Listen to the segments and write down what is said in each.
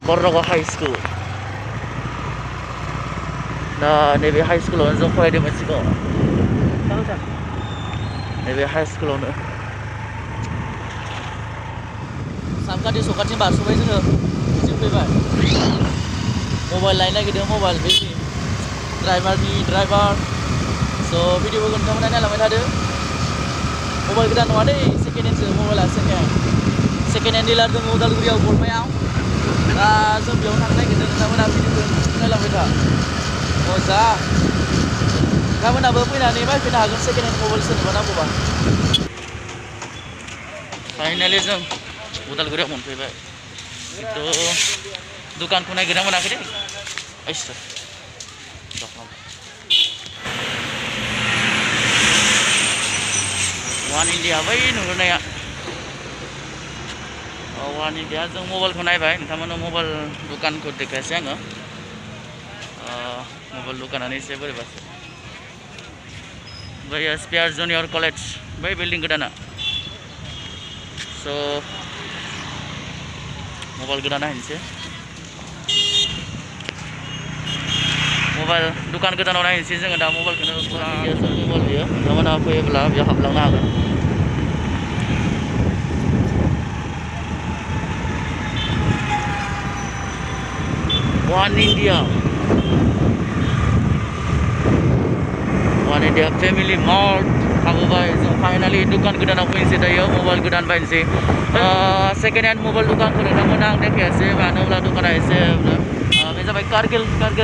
Kornogo High School. Nah, nebe high school on जों फरायदोंमोन सिगाङाव. नैबे high school आवनो. सामखान्थि सखान्थि बारस'बाय जोङो बिजों फैबाय. मबाइल लायनो नागिरदों मबाइल बेनि ड्राइभार. स' भिडिअ'खौ नोंथांमोना नायलांबाय थादो. मबाइल गोदान नङा दै सेकेन्ड हेन्डसो मबाइला सेकेन्ड हेन्ड डिलार दङ उदालगुरियाव गरमायाव. दा जों बेयाव थांनो नागिरदों नोंथांमोना भिडिअ'खौ नायलांबाय था. मोजा नोंथांमोनाबो फैनानै बायफैनो हागोन सेकेन्ड हेन्ड मबाइल सोरनोबा नांगौबा. फाइनालि जों उदालगुरियाव मोनफैबाय. खिन्थु दुकानखौ नागिरना मोनाखै दे. वान इन्डिया बै नुहुरनाया. वान इन्डिया जों मबाइलखौ नायबाय नोंथांमोननो मबाइल दुकानखौ देखायासै आङो. मबाइल दुकानानो एसे बोरैबासो. बै स्पेयार जुनियर कलेज बै बिल्डिं गोदाना. स' मबाइल गोदान नायनोसै. मबाइल दुकान गोदानाव नायनोसै जोङो दा मबाइलखौनो फुरा मबाइल बियो नोंथांमोना फैयोब्ला बेयाव हाबलांनो हागोन. वान इन्डिया फेमिलि मार्ट हाबोबाय जों फाइनालि दुकान गोदानाव फैनोसै दायो मबाइल गोदान बायनोसै. सेकेन्ड हेन्ड मबाइल दुकानखौ नोंथांमोना आं देखायासै मानो होनब्ला दुकाना एसे बे जाबाय कारगिल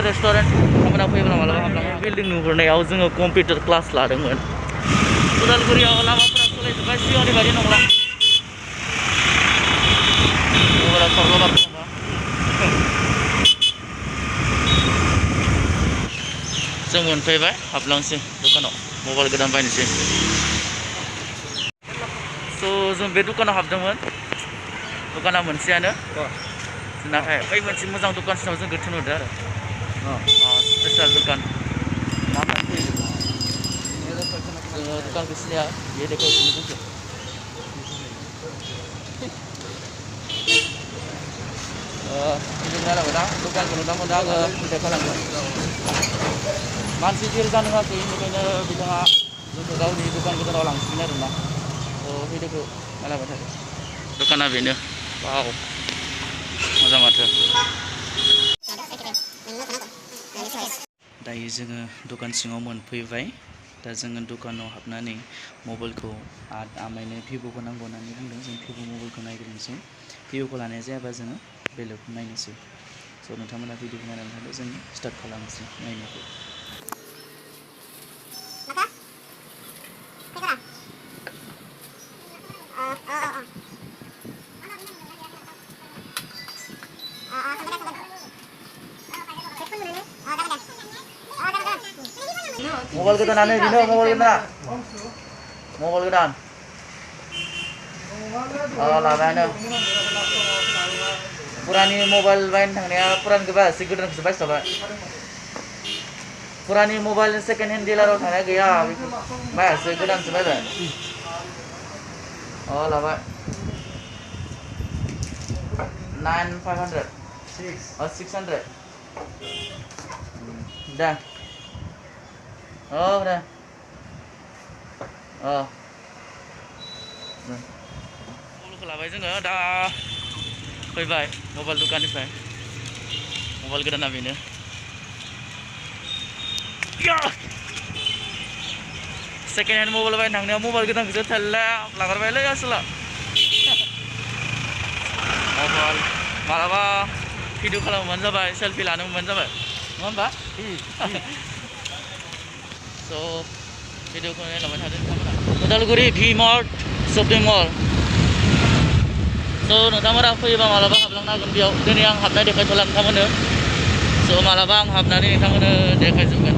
रेस्टुरेन्ट. नोंथांमोना फैयोब्ला मालाबा हाबलाङो. बिल्डिं नुहुरनायाव जोङो कम्पिउटार क्लास लादोंमोन. उदालगुरियाव लामाफोरा सोलायजोब्बाय सिगांनि बायदि नंला. मबाइला खावला बारदों नामा? जों मोनफैबाय हाबलांसै दुकानाव मबाइल गोदान बायनोसै. स' जों बे दुकानाव हाबदोंमोन. दुकाना मोनसेयानो नाथाय बै मोनसे मोजां दुकानसिनाव जों गोथों नुदों आरो स्पेसियेल दुकान मा फैयो जोङो दुकानखौ सिनाया बे देखायसिनो जोंखौ. नायलांबाय दा दुकानखौ नोंथांमोननो आङो देखायलांगोन. मानसि भिर जानो होआखै बेनिखायनो बिथाङा जोंखौ गावनि दुकान गोदानाव लांसिगोन आरोना. भिडिअ'खौ नायलांबाय थादो. दुकाना बेनो. वाव मोजां माथो. दायो जोङो दुकान सिङाव मोनफैबाय. दा जोङो दुकानाव हाबनानै मबाइलखौ आमायनो भिभ'खौ नांगौ होननानै बुंदों. जों भिभ' मबाइलखौ नायग्रोनोसै. भिभ'खौ लानाय जायाबा जोङो बेलेगखौ नायनोसै. स' नोंथांमोना भिडिअ'खौ नायनानै थादो जों स्टार्ट खालामनोसै नायनायखौ. मबाइल गोदानानो बेनो मबाइल गोदान लाबायानो. पुरानि मबाइल बायनो थांनाया पुरानिखौ बायासै गोदानखौसो बायस्लाबाय. पुरानि मबाइल सेकेन्ड हेन्ड डिलाराव थांनाया गैया बायासै गोदानसो बायबाय. लाबाय 9,500 600 दा deh. Mobile लाबाय जोङो दा फैबाय मबाइल दुकाननिफ्राय. मबाइल गोदाना बेनो. सेकेन्ड हेन्ड मबाइल बायनो थांनायाव मबाइल गोदानखौसो थाल्ला लाग्राबायलै आसोला. मबाइल मालाबा भिडिअ खालामबानो जाबाय सेलफि लानो मोनबानो जाबाय नङा होमबा? स' भिडिअखौ नायलांबाय थादो नोंथांमोना. उदालगुरि भि मार्ट शपिं मल. स' नोंथांमोना फैयोबा मालाबा हाबलांनो हागोन बेयाव. दिनै आं हाबनाय देखायथ'ला नोंथांमोननो. स' मालाबा आं हाबनानै नोंथांमोननो देखायजोबगोन.